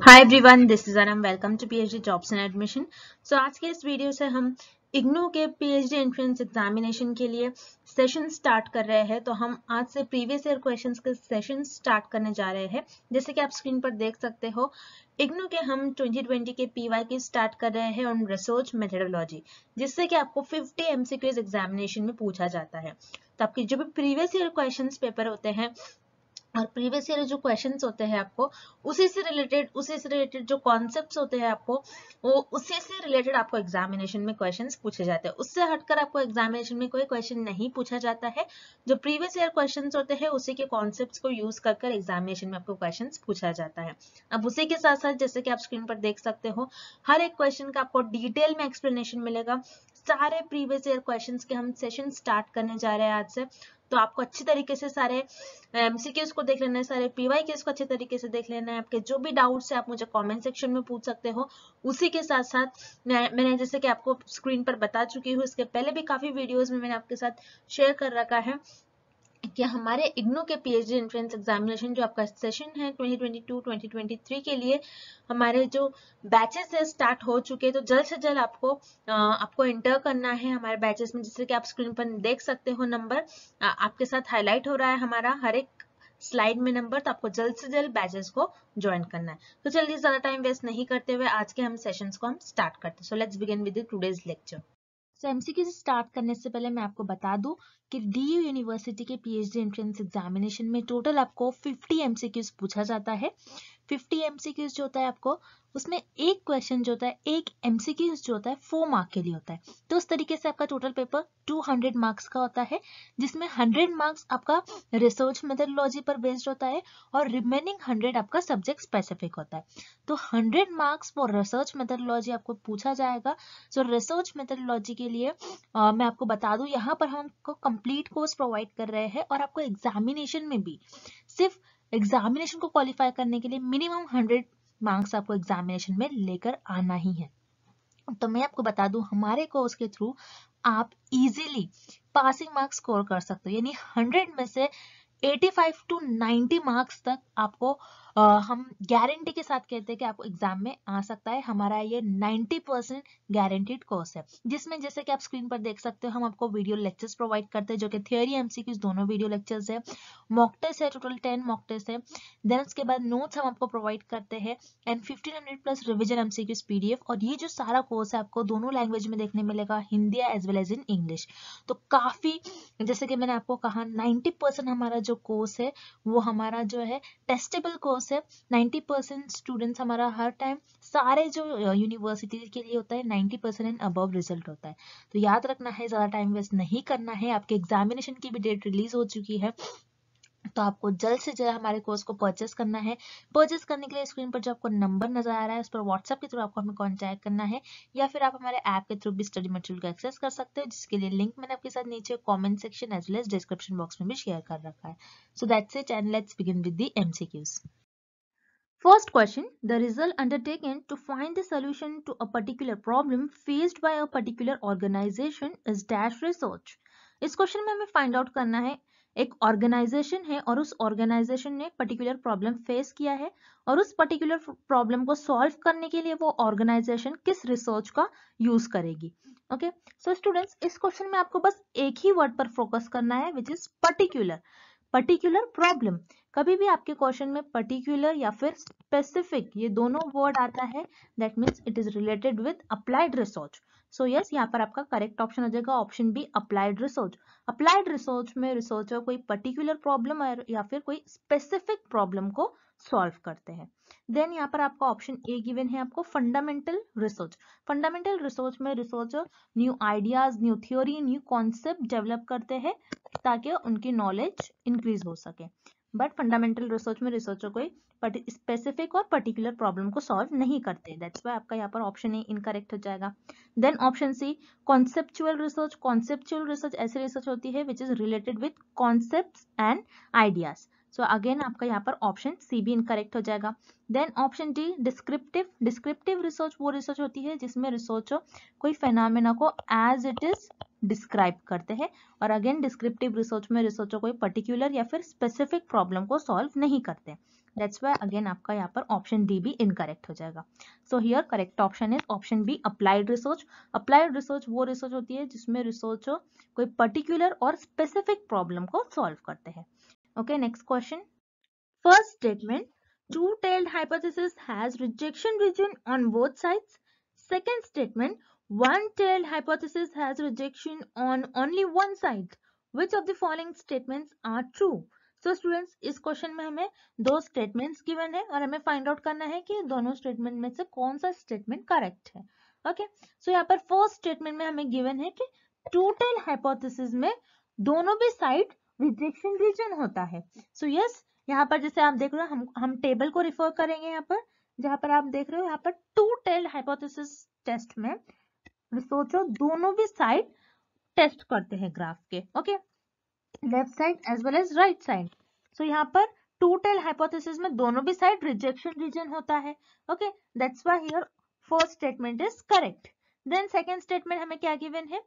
Hi everyone, this is Anam. Welcome to PhD jobs and admission. So आज के इस video से हम इग्नू के पीएचडी एंट्रेंस एग्जामिनेशन के लिए सेशन स्टार्ट कर रहे हैं। तो हम आज से प्रीवियस ईयर क्वेश्चंस के सेशन स्टार्ट करने जा रहे हैं। जैसे कि आप स्क्रीन पर देख सकते हो, इग्नू के हम 2020 के पीवाई की स्टार्ट कर रहे हैं ऑन रिसर्च मेथोडोलॉजी, जिससे कि आपको 50 एमसीक्यूज एग्जामिनेशन में पूछा जाता है। तो आपके जो भी प्रीवियस ईयर क्वेश्चंस पेपर होते हैं और प्रीवियस ईयर जो क्वेश्चंस होते हैं आपको उसी से रिलेटेड जो कॉन्सेप्ट्स होते हैं आपको वो उसी से रिलेटेड आपको एग्जामिनेशन में क्वेश्चंस पूछे जाते हैं। उससे हटकर आपको एग्जामिनेशन में कोई क्वेश्चन नहीं पूछा जाता है। जो प्रीवियस ईयर क्वेश्चंस होते हैं उसी के कॉन्सेप्ट्स को यूज कर एग्जामिनेशन में आपको क्वेश्चंस पूछा जाता है। अब उसी के साथ साथ जैसे कि आप स्क्रीन पर देख सकते हो, हर एक क्वेश्चन का आपको डिटेल में एक्सप्लेनेशन मिलेगा। सारे प्रीवियस ईयर क्वेश्चंस के हम सेशन स्टार्ट करने जा रहे हैं आज से। तो आपको अच्छी तरीके से सारे एमसीक्यूज को देख लेना है, सारे पीवाईक्यूज को अच्छे तरीके से देख लेना है। आपके जो भी डाउट्स है आप मुझे कमेंट सेक्शन में पूछ सकते हो। उसी के साथ साथ मैंने जैसे कि आपको स्क्रीन पर बता चुकी हूँ, इसके पहले भी काफी वीडियोस में मैंने आपके साथ शेयर कर रखा है कि हमारे इग्नू के पीएचडी एंट्रेंस एग्जामिनेशन जो आपका सेशन है 2022-2023 के लिए हमारे जो बैचेस है स्टार्ट हो चुके हैं। तो जल्द से जल्द आपको एंटर करना है हमारे बैचेस में। जैसे कि आप स्क्रीन पर देख सकते हो, नंबर आपके साथ हाईलाइट हो रहा है हमारा हर एक स्लाइड में नंबर। तो आपको जल्द से जल्द बैचेस को ज्वाइन करना है। तो चलिए ज्यादा टाइम वेस्ट नहीं करते हुए आज के हम सेशंस को हम स्टार्ट करते हैं। So let's begin with today's lecture. तो एमसीक्यू स्टार्ट करने से पहले मैं आपको बता दूं कि डीयू यूनिवर्सिटी के पीएचडी एंट्रेंस एग्जामिनेशन में टोटल आपको 50 एमसीक्यूज पूछा जाता है। 50 एमसीक्यूज जो होता है आपको उसमें एक क्वेश्चन जो होता है, एक एमसीक्यूज जो होता है 4 मार्क के लिए होता है। तो उस तरीके से आपका टोटल पेपर 200 मार्क्स का होता है, जिसमें 100 मार्क्स आपका रिसर्च मेथोडोलॉजी पर बेस्ड होता है और रिमेनिंग 100 आपका सब्जेक्ट स्पेसिफिक होता है। तो 100 मार्क्स फॉर रिसर्च मेथोडोलॉजी आपको पूछा जाएगा। सो रिसर्च मेथोडोलॉजी के लिए मैं आपको बता दूं, यहाँ पर हम आपको कंप्लीट कोर्स प्रोवाइड कर रहे हैं और आपको एग्जामिनेशन में भी सिर्फ एग्जामिनेशन को क्वालिफाई करने के लिए मिनिमम 100 मार्क्स आपको एग्जामिनेशन में लेकर आना ही है। तो मैं आपको बता दूं, हमारे कोर्स के थ्रू आप इजीली पासिंग मार्क्स स्कोर कर सकते हो, यानी 100 में से 85 टू 90 मार्क्स तक आपको हम गारंटी के साथ कहते हैं कि आपको एग्जाम में आ सकता है। हमारा ये 90% गारंटीड कोर्स है, जिसमें जैसे कि आप स्क्रीन पर देख सकते हो हम आपको वीडियो लेक्चर्स प्रोवाइड करते हैं, जो कि थियोरी एमसीक्यूज दोनों वीडियो लेक्चर्स है। मॉक टेस्ट है, टोटल 10 मॉक टेस्ट है। देन उसके बाद नोट्स हम आपको प्रोवाइड करते हैं and 1500 plus revision MCQs PDF. और ये जो सारा कोर्स है आपको दोनों लैंग्वेज में देखने मिलेगा, Hindi as well as in English. तो काफी, जैसे कि मैंने आपको कहा, 90% हमारा जो कोर्स है वो हमारा जो है टेस्टेबल कोर्स है। 90% स्टूडेंट्स हमारा हर टाइम सारे जो यूनिवर्सिटी के लिए होता है 90% एंड अबव रिजल्ट होता है। तो याद रखना है, ज्यादा टाइम वेस्ट नहीं करना है। आपके एग्जामिनेशन की भी डेट रिलीज हो चुकी है, तो आपको जल्द से जल्द हमारे कोर्स को परचेस करना है। परचेस करने के लिए स्क्रीन पर जो आपको नंबर नजर आ रहा है उस पर व्हाट्सएप के थ्रू आपको हमें कांटेक्ट करना है, या फिर आप हमारे ऐप के थ्रू भी स्टडी मटेरियल को एक्सेस कर सकते हो, जिसके लिए लिंक मैंने आपके साथ नीचे comment section as well as description box में भी शेयर कर रखा है। So that's it and let's begin with the MCQs. First question, the result undertaken to find the solution to a particular problem faced by a particular organization is dash research. इस question में हमें find out करना है, एक organisation है और उस organisation ने पर्टिकुलर प्रॉब्लम फेस किया है और उस पर्टिकुलर प्रॉब्लम को सॉल्व करने के लिए वो ऑर्गेनाइजेशन किस रिसर्च का यूज करेगी। ओके, सो स्टूडेंट्स, इस क्वेश्चन में आपको बस एक ही वर्ड पर फोकस करना है, which is particular. Particular problem, कभी भी आपके क्वेश्चन में पर्टिकुलर या फिर स्पेसिफिक ये दोनों वर्ड आता है, that means it is related with applied research. So yes, यहाँ पर आपका करेक्ट ऑप्शन हो जाएगा option B, applied research. Applied research में रिसर्चर कोई पर्टिकुलर प्रॉब्लम या फिर कोई स्पेसिफिक प्रॉब्लम को सॉल्व करते हैं। देन यहाँ पर आपका ऑप्शन ए गिवन है आपको, फंडामेंटल रिसर्च। फंडामेंटल रिसर्च में researcher new ideas, new theory, new concept develop करते हैं ताकि उनकी नॉलेज इंक्रीज हो सके। बट फंडामेंटल रिसर्च में रिसर्चर कोई स्पेसिफिक और पर्टिकुलर प्रॉब्लम को सॉल्व नहीं करते, दैट्स व्हाई आपका यहाँ पर ऑप्शन ए इनकरेक्ट हो जाएगा। Then option C, conceptual research. Conceptual research ऐसी रिसर्च होती है which is related with concepts and ideas. So again आपका यहाँ पर ऑप्शन सी भी इनकरेक्ट हो जाएगा। Then option D, descriptive. Descriptive research वो रिसर्च होती है जिसमें रिसर्चर कोई फेनोमेना को एज इट इज डिस्क्राइब करते हैं, और अगेन डिस्क्रिप्टिव रिसर्च में रिसर्चर कोई पर्टिकुलर या फिर स्पेसिफिक प्रॉब्लम को सॉल्व नहीं करते। दैट्स वाई अगेन आपका यहाँ पर ऑप्शन डी भी इनकरेक्ट हो जाएगा. So here correct option is option B applied research. Applied research वो रिसर्च होती है जिसमें रिसर्चर कोई पर्टिकुलर और स्पेसिफिक प्रॉब्लम को सॉल्व करते हैं. Okay, next question. First statement, two-tailed hypothesis has rejection region on both sides. Second statement, one-tailed hypothesis has rejection on only one side. Which of the following statements are true? So students, इस question में हमें दो statements given है और हमें find out करना है कि दोनों स्टेटमेंट में से कौन सा स्टेटमेंट करेक्ट है. ओके, सो यहाँ पर फर्स्ट स्टेटमेंट में हमें गिवन है कि टू-टेल हाइपोथेसिस में दोनों भी साइड रिजेक्शन रीजन होता है. सो यस, यहाँ पर जैसे आप देख रहे हो हम टेबल को रिफर करेंगे यहाँ पर, जहाँ पर आप देख रहे हो यहाँ पर टू-टेल हाइपोथेसिस टेस्ट में रिसर्चर दोनों भी साइड टेस्ट करते हैं ग्राफ के. Okay, left side as well as right side. So यहाँ पर टू-टेल हाइपोथेसिस में दोनों भी साइड रिजेक्शन रीजन होता है. Okay, that's why here first statement is correct. Then second statement हमें क्या गिवन है,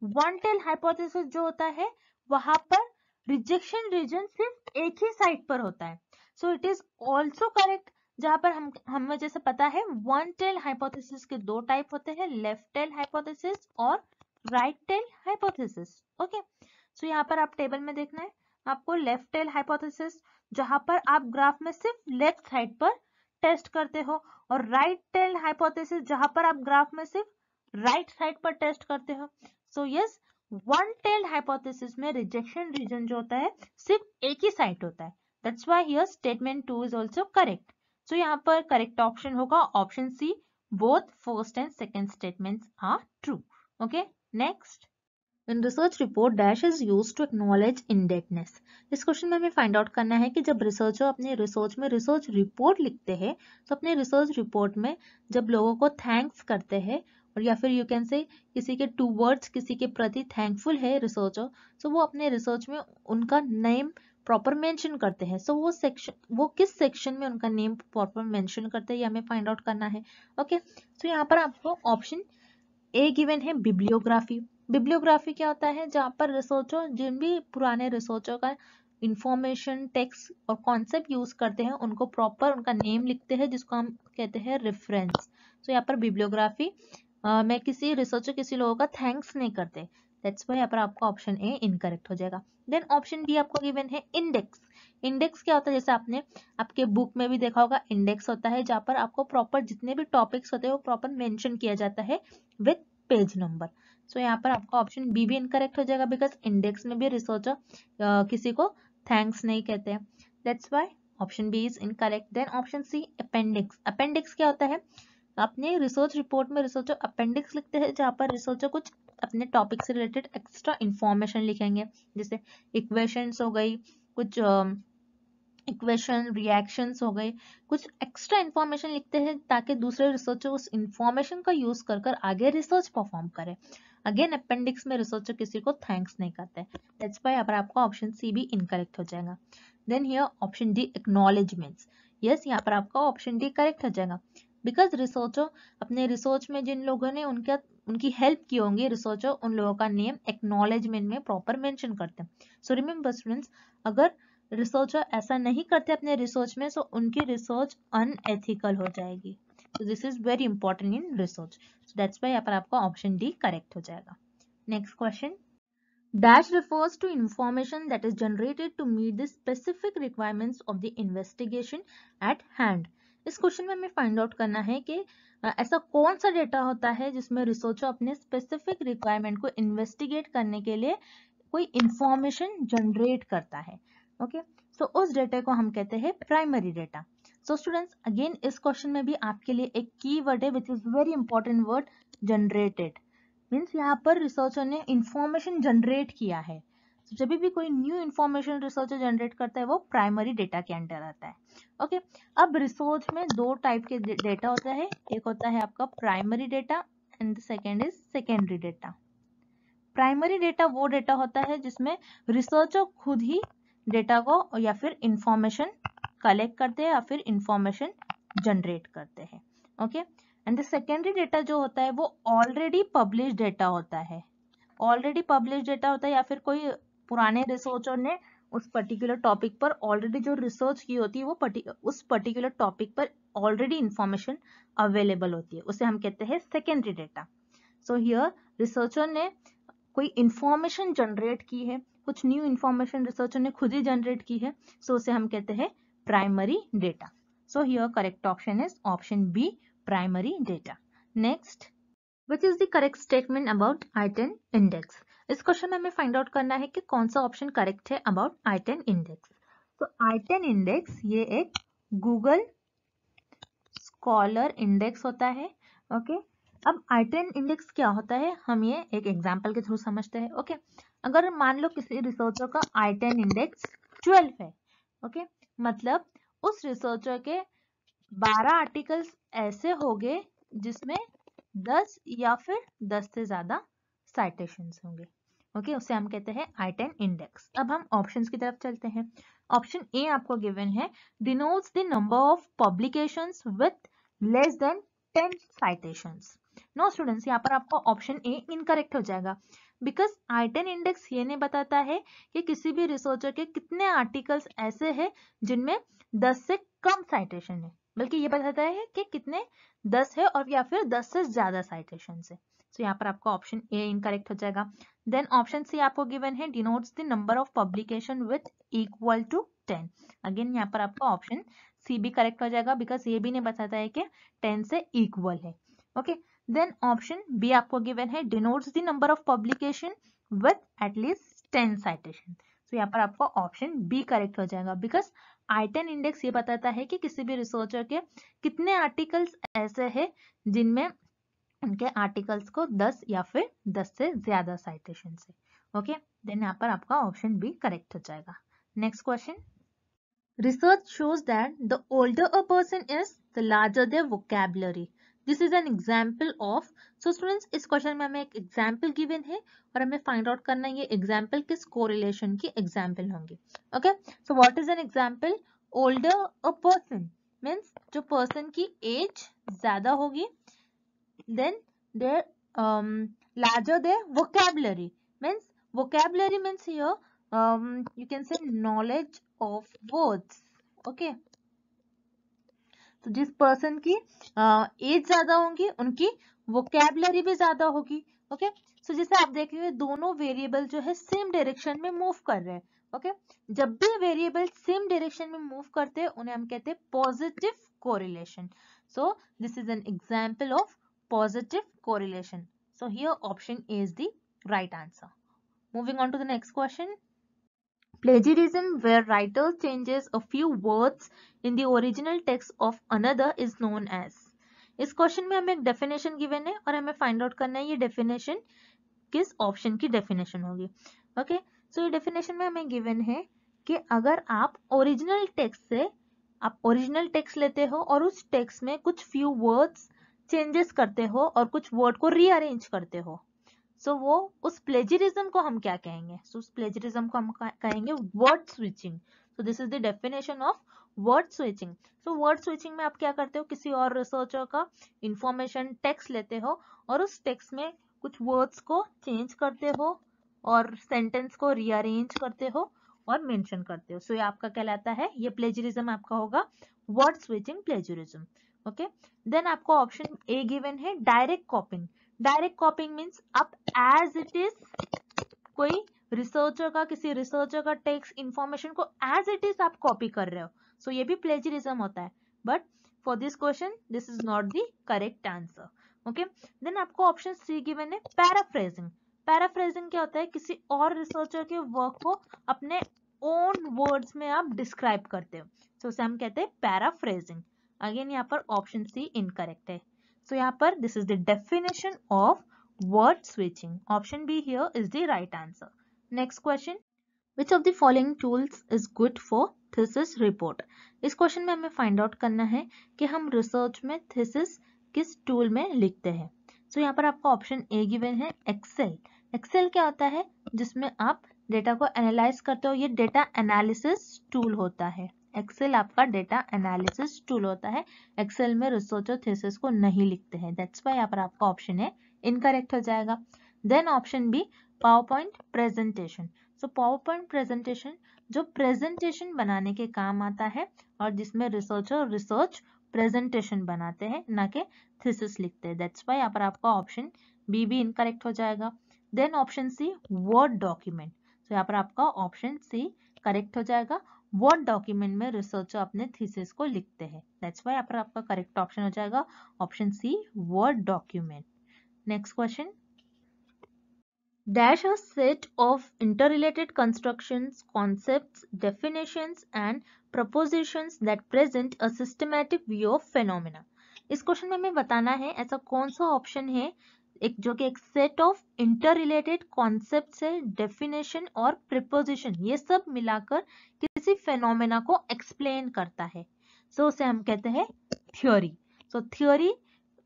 वन टेल हाइपोथेसिस जो होता है वहां पर रिजेक्शन रीजन सिर्फ एक ही साइड पर होता है. So it is also correct, जहां पर हमें जैसे पता है वन टेल हाइपोथेसिस के दो टाइप होते हैं, लेफ्ट टेल हाइपोथेसिस और राइट टेल हाइपोथेसिस. ओके, सो यहाँ पर आप टेबल में देखना है आपको लेफ्ट टेल हाइपोथेसिस जहां पर आप ग्राफ में सिर्फ लेफ्ट साइड पर टेस्ट करते हो, और राइट टेल हाइपोथेसिस जहां पर आप ग्राफ में सिर्फ राइट साइड पर टेस्ट करते हो. So yes, one tailed hypothesis में रिजेक्शन रीजन जो होता है सिर्फ एक ही साइड होता है. That's why here statement 2 is also correct. So यहाँ पर करेक्ट ऑप्शन होगा option C, both first and second statements are true. Okay, next. In research report dash is used to acknowledge indebtedness. इस question में हमें find out करना है कि जब रिसर्चर अपने रिसर्च में रिसर्च रिपोर्ट लिखते हैं तो अपने रिसर्च रिपोर्ट में जब लोगों को थैंक्स करते हैं, और या फिर यू कैन से किसी के टू वर्ड्स किसी के प्रति थैंकफुल है रिसर्चर, तो वो अपने रिसर्च में उनका नेम प्रॉपर मेंशन करते हैं. सो वो किस सेक्शन में उनका नेम प्रॉपर मेंशन करते हैं ये हमें फाइंड आउट करना है. ओके, सो यहाँ पर आपको ऑप्शन ए गिवन है बिब्लियोग्राफी. बिब्लियोग्राफी क्या होता है, जहाँ पर रिसर्चर जिन भी पुराने रिसर्चर का इंफॉर्मेशन टेक्स्ट और कॉन्सेप्ट यूज करते हैं उनको प्रॉपर उनका नेम लिखते हैं जिसको हम कहते हैं रेफरेंस. तो यहाँ पर बिब्लियोग्राफी में किसी रिसर्चर किसी लोगों का थैंक्स नहीं करते. दैट्स व्हाई यहाँ पर आपका ऑप्शन ए इनकरेक्ट हो जाएगा. देन ऑप्शन बी आपको गिवन है इंडेक्स. इंडेक्स क्या होता है, जैसे आपने आपके बुक में भी देखा होगा इंडेक्स होता है जहाँ पर आपको प्रॉपर जितने भी टॉपिक्स होते हैं वो प्रॉपर मेंशन किया जाता है विद पेज नंबर. सो यहाँ पर आपका ऑप्शन बी भी इनकरेक्ट हो जाएगा बिकॉज इंडेक्स में भी रिसर्चर किसी को थैंक्स नहीं कहते हैं. That's why option B is incorrect. Then option C appendix. Appendix क्या होता है, अपने रिसर्च रिपोर्ट में रिसर्चर अपेंडिक्स लिखते हैं जहाँ पर रिसर्चर कुछ अपने टॉपिक से रिलेटेड एक्स्ट्रा इंफॉर्मेशन लिखेंगे, जैसे इक्वेशंस हो गई, कुछ इक्वेशन रिएक्शंस हो गए, कुछ एक्स्ट्रा इंफॉर्मेशन लिखते हैं ताकि दूसरे रिसर्चर उस इंफॉर्मेशन का यूज कर आगे रिसर्च परफॉर्म करे. अगेन अपेंडिक्स में रिसर्चर किसी को थैंक्स नहीं करते. दैट्स व्हाई यहाँ पर आपका ऑप्शन सी भी इनकरेक्ट हो जाएगा. Then here option D acknowledgements. Yes, यहाँ पर आपका ऑप्शन डी करेक्ट हो जाएगा बिकॉज रिसर्चर अपने रिसर्च में जिन लोगों ने उनकी हेल्प की होंगी रिसर्चर उन लोगों का नेम एक्नॉलेजमेंट में प्रॉपर मेंशन करते हैं. सो रिमेंबर स्टूडेंट्स, अगर रिसर्चर ऐसा नहीं करते अपने रिसर्च में, सो उनकी रिसर्च अनएथिकल हो जाएगी. So this is very important in research. So that's why यहाँ पर आपका ऑप्शन डी करेक्ट हो जाएगा. Next question. Dash refers to information that is generated to meet the specific requirements of the investigation at hand. इस question में हमें find out करना है कि ऐसा कौन सा डेटा होता है जिसमें रिसर्चर अपने स्पेसिफिक रिक्वायरमेंट को इन्वेस्टिगेट करने के लिए कोई इंफॉर्मेशन जनरेट करता है. ओके, सो उस डेटा को हम कहते हैं primary data. So students, again इस क्वेश्चन में भी आपके लिए एक की वर्ड है which is very important word, generated. Means यहाँ पर रिसर्चर ने इंफॉर्मेशन जनरेट किया है. so, जब भी कोई न्यू इंफॉर्मेशन रिसर्चर जनरेट करता है वो प्राइमरी डेटा के अंडर आता है. ओके, अब रिसर्च में दो टाइप के डेटा होता है, एक होता है आपका primary data and second is secondary data. Primary data वो डेटा होता है जिसमें रिसर्चर खुद ही डेटा को या फिर इंफॉर्मेशन कलेक्ट करते हैं या फिर इंफॉर्मेशन जनरेट करते हैं. Okay, and the secondary data जो होता है वो ऑलरेडी पब्लिश डेटा होता है. ऑलरेडी पब्लिश डेटा होता है या फिर कोई पुराने रिसर्चर ने उस पर्टिकुलर टॉपिक पर ऑलरेडी जो रिसर्च की होती है वो उस पर्टिकुलर टॉपिक पर ऑलरेडी इंफॉर्मेशन अवेलेबल होती है, उसे हम कहते हैं secondary data. So here researcher ने कोई इंफॉर्मेशन जनरेट की है, कुछ न्यू इंफॉर्मेशन रिसर्चर ने खुद ही जनरेट की है, सो उसे हम कहते हैं primary data. So here correct option is option B, primary data. Next, which is the correct statement about I10 index? इस क्वेश्चन में हमें फाइंड आउट करना है कि कौन सा ऑप्शन करेक्ट है अबाउट I10 इंडेक्स। तो I10 इंडेक्स ये एक गूगल स्कॉलर इंडेक्स होता है। ओके, अब I10 इंडेक्स क्या होता है हम ये एक एग्जांपल के थ्रू समझते हैं। ओके, अगर मान लो किसी रिसर्चर का I10 इंडेक्स 12 है, ओके, मतलब उस रिसर्चर के 12 आर्टिकल्स ऐसे होंगे जिसमें 10 या फिर 10 से ज्यादा साइटेशंस होंगे। ओके, उसे हम कहते हैं I10 इंडेक्स। अब हम ऑप्शंस की तरफ चलते हैं। ऑप्शन ए आपको गिवन है, denotes the number of publications with less than 10 citations. No students, यहाँ पर आपका ऑप्शन ए इनकरेक्ट हो जाएगा, बिकॉज I10 इंडेक्स ये नहीं बताता है कि किसी भी रिसर्चर के कितने आर्टिकल्स ऐसे हैं जिनमें 10 से कम साइटेशन है, बल्कि ये बताता है कि कितने 10 है और या फिर 10 से ज्यादा साइटेशन है। तो यहाँ पर आपका ऑप्शन ए इनकरेक्ट हो जाएगा। देन ऑप्शन सी आपको गिवन है, denotes the number of publication with equal to 10। Again यहाँ पर आपका ऑप्शन सी भी करेक्ट हो जाएगा, बिकॉज ये भी नहीं बताता है कि 10 से इक्वल है। ओके, देन ऑप्शन बी आपको गिवन है, denotes the number of publication with at least 10 citation. तो यहाँ पर आपका ऑप्शन बी करेक्ट हो जाएगा, बिकॉज I10 इंडेक्स ये बताता है कि किसी भी रिसर्चर के कितने आर्टिकल्स ऐसे हैं जिनमें उनके आर्टिकल्स को 10 या फिर 10 से ज्यादा साइटेशन है। ओके, देन यहाँ पर आपका ऑप्शन बी करेक्ट हो जाएगा। Next question, research shows that the older a person is the larger their vocabulary, this is an example of. So students, इस क्वेश्चन में हमें एक एग्जाम्पल गिवन है और हमें फाइंड आउट करना है ये एग्जाम्पल किस कोरिलेशन की एग्जाम्पल होंगी। Okay, so what is an example? Older a person means जो पर्सन की एज ज्यादा होगी, then their larger their vocabulary means here you can say knowledge of words. okay, तो जिस पर्सन की एज ज्यादा होगी उनकी वोकैबुलरी भी ज्यादा होगी। ओके, सो जैसे आप देख रहे हो दोनों वेरिएबल जो है सेम डायरेक्शन में मूव कर रहे हैं। ओके, जब भी वेरिएबल सेम डायरेक्शन में मूव करते हैं उन्हें हम कहते हैं positive correlation. So this is an example of positive correlation. So here option A is the right answer. Moving on to the next question. Plagiarism, where writer changes a few words in the original text of another, is known as. इस question में हमें एक definition given है और हमें find out करना है ये डेफिनेशन किस ऑप्शन की डेफिनेशन होगी। ओके, सो ये डेफिनेशन में हमें गिवन है कि अगर आप ओरिजिनल टेक्स्ट लेते हो और उस टेक्स्ट में कुछ फ्यू वर्ड्स चेंजेस करते हो और कुछ वर्ड को रीअरेंज करते हो, सो वो उस प्लेजरिज्म को हम क्या कहेंगे? सो उस प्लेजरिज्म को हम कहेंगे word switching. So this is the definition of word switching. So word switching में आप क्या करते हो, किसी और रिसर्चर का इंफॉर्मेशन टेक्स्ट लेते हो और उस टेक्स्ट में कुछ वर्ड्स को चेंज करते हो और सेंटेंस को रीअरेंज करते हो और मेंशन करते हो। सो ये आपका कहलाता है, ये प्लेजरिज्म आपका होगा word switching plagiarism. Okay, then आपको ऑप्शन ए गिवन है, direct copying. Direct copying means आप एज इट इज कोई किसी रिसर्चर का टेक्स्ट इंफॉर्मेशन को एज इट इज आप कॉपी कर रहे हो। सो ये भी प्लेजरिज्म होता है, but for this question this is not the correct answer. Okay, then आपको ऑप्शन सी गिवन है, पैराफ्रेजिंग। पैराफ्रेजिंग क्या होता है? किसी और रिसर्चर के वर्क को अपने ओन वर्ड्स में आप डिस्क्राइब करते हो, तो उसे हम कहते हैं पैराफ्रेजिंग। अगेन यहाँ पर ऑप्शन सी इनकरेक्ट है। सो यहाँ पर this is the definition of word switching. Option B here is the right answer. Next question, which of the following tools is good for thesis report? इस क्वेश्चन में हमें find out करना है कि हम रिसर्च में थीसिस किस tool में लिखते हैं। सो यहाँ पर आपका ऑप्शन ए गिवन है, एक्सेल। एक्सेल क्या होता है? जिसमें आप डेटा को एनालाइज करते हो, ये डेटा एनालिसिस टूल होता है। एक्सेल आपका डेटा एनालिसिस टूल होता है। एक्सेल में रिसर्चर थीसिस को नहीं लिखते हैं, दैट्स व्हाई यहाँ पर आपका ऑप्शन ए इनकरेक्ट हो जाएगा। Then option B, power point presentation. सो पावर पॉइंट प्रेजेंटेशन जो प्रेजेंटेशन बनाने के काम आता है और जिसमें रिसर्चर रिसर्च प्रेजेंटेशन बनाते हैं, ना कि थीसिस लिखते हैं। दैट्स व्हाई यहाँ पर आपका ऑप्शन बी भी इनकरेक्ट हो जाएगा। Then option C word document, तो यहाँ पर आपका ऑप्शन सी करेक्ट हो जाएगा। वर्ड डॉक्यूमेंट में रिसर्चर अपने थीसिस को लिखते हैं। दैट्स व्हाई यहाँ पर आपका करेक्ट ऑप्शन हो जाएगा option C word document. Next question, dash a set of interrelated constructions, concepts, definitions and propositions that present a systematic view of phenomena। इस क्वेश्चन में हमें बताना है ऐसा कौन सा ऑप्शन है एक जो कि एक set of inter related concept है, डेफिनेशन और प्रिपोजिशन, ये सब मिलाकर किसी फेनोमेना को एक्सप्लेन करता है। सो उसे हम कहते हैं थ्योरी। सो थ्योरी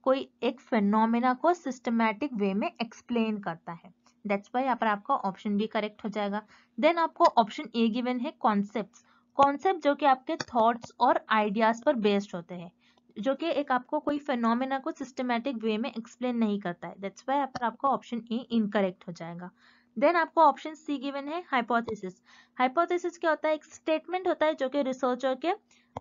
कोई एक फेनोमेना को सिस्टमैटिक वे में एक्सप्लेन करता है। दैट्स वाई यहाँ पर आपका ऑप्शन बी करेक्ट हो जाएगा। देन आपको ऑप्शन ए गिवन है कॉन्सेप्ट्स। कॉन्सेप्ट जो कि आपके थॉट्स और आइडियाज पर बेस्ड होते हैं, जो कि एक आपको कोई फेनोमेना को सिस्टमैटिक वे में एक्सप्लेन नहीं करता है। दैट्स वाई यहाँ पर आपका ऑप्शन ए इनकरेक्ट हो जाएगा। देन आपको ऑप्शन सी गिवन है हाइपोथेसिस। हाइपोथेसिस क्या होता है? एक स्टेटमेंट होता है जो कि रिसर्चर के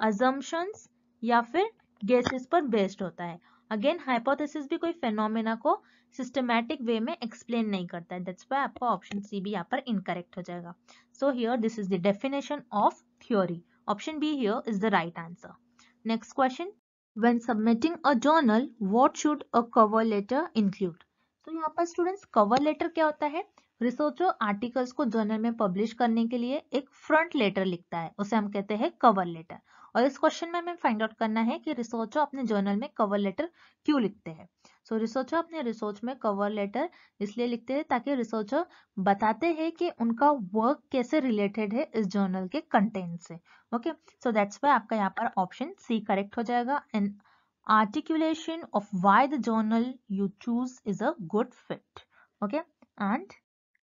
अजम्पशंस या फिर गेसेस पर बेस्ड होता है। अगेन हाइपोथेसिस भी कोई फेनोमेना को सिस्टमैटिक वे में एक्सप्लेन नहीं करता है। दैट्स व्हाई आपका ऑप्शन सी भी यहाँ पर इनकरेक्ट हो जाएगा। So here this is the definition of theory. Option B here is the right answer. Next question, when submitting a journal what should a cover letter include. तो यहाँ पर students cover letter क्या होता है? Researcher articles को journal में publish करने के लिए एक फ्रंट लेटर लिखता है, उसे हम कहते हैं कवर लेटर। और इस क्वेश्चन में हमें फाइंड आउट करना है कि रिसर्चर अपने जर्नल में कवर लेटर क्यों लिखते हैं। सो रिसर्चर अपने रिसर्च में कवर लेटर इसलिए लिखते हैं ताकि रिसर्चर बताते हैं कि उनका वर्क कैसे रिलेटेड है इस जर्नल के कंटेंट से। ओके, सो दैट्स व्हाई आपका यहाँ पर ऑप्शन सी करेक्ट हो जाएगा। And articulation of why the journal you choose is a good fit. Okay, and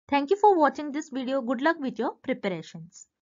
thank you for watching this video. Good luck with your preparations.